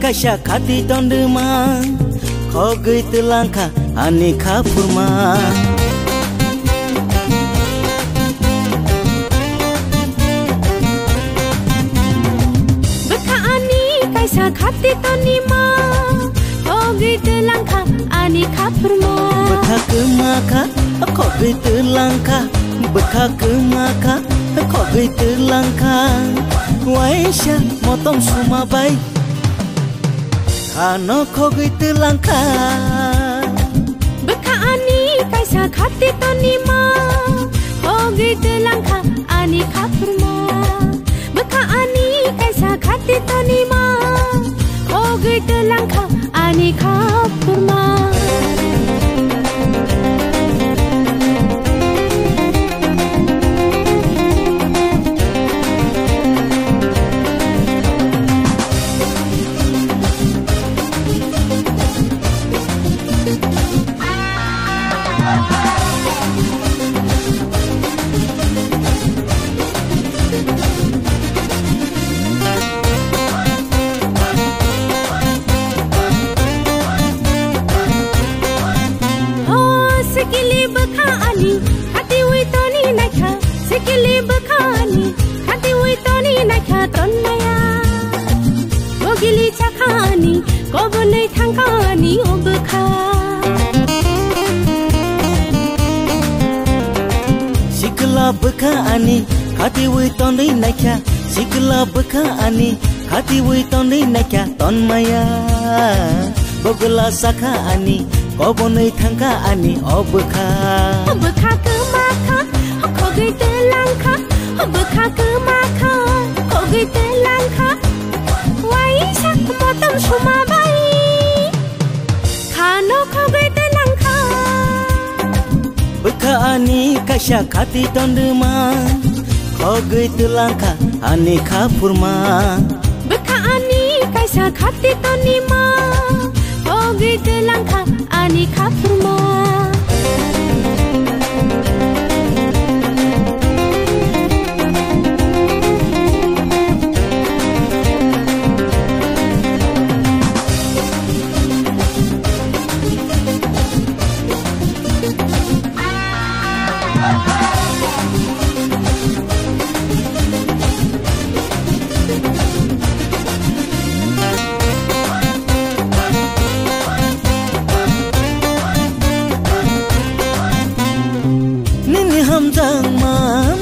kasha khati tondma khogai telangka ani khapurma beka ani kaisa khati tondma khogai telangka ani khapurma beka kemaka khogai telangka beka kemaka khogai telangka waisha motong sumabai khano khogai telangka beka ani kaisa khati tondma khogai telangka ani khapurma beka ani kaisa khati tondma khogai telangka ani khapurma sikili bekani hati witoni naikha sikili bekani hati witoni naikha tonmaya ogili chakhani kobonai thangkani obkha sikla bekani hati witoni naikha sikla bekani hati witoni naikha tonmaya bogla sakha ani kobonai thangka ani obkha obkha kemakha khogai telangkha obkha kemakha khogai telangkha waisa motam sumabai khano khogai telangkha beka ani kasha khati tondma khogai telangkha ani khapurma beka ani kaisa khati tondma khogai telangkha ani khapurma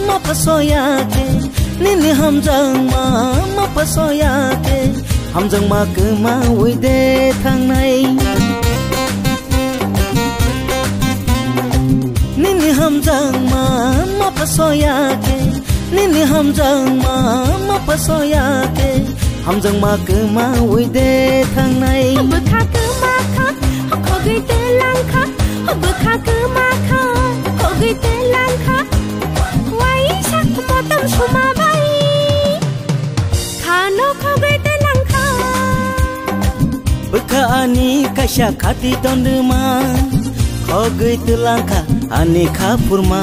ma pasoya ke nini hamjang ma pasoya ke hamjang ma kema uide thangnai nini hamjang ma pasoya ke nini hamjang ma pasoya ke hamjang ma kema uide thangnai obkha kemakha khogai telangkha obkha kemakha khogai telangkha waisa motam sumabai khano khogai telangkha beka ani kasha khati tondma khogai telangkha ani khapurma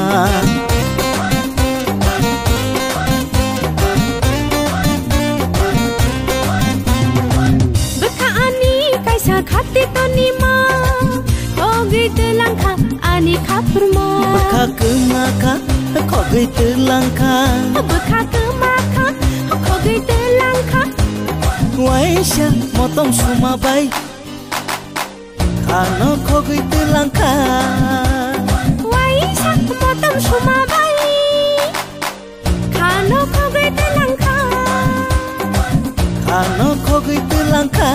beka ani kaisa khati tondma khogai telangkha ani khapurma beka kemaka khogai telangkha obkha kemakha khogai telangkha waisha motom sumabai khano khogai telangkha waisa motam sumabai khano khogai telangkha khano khogai telangkha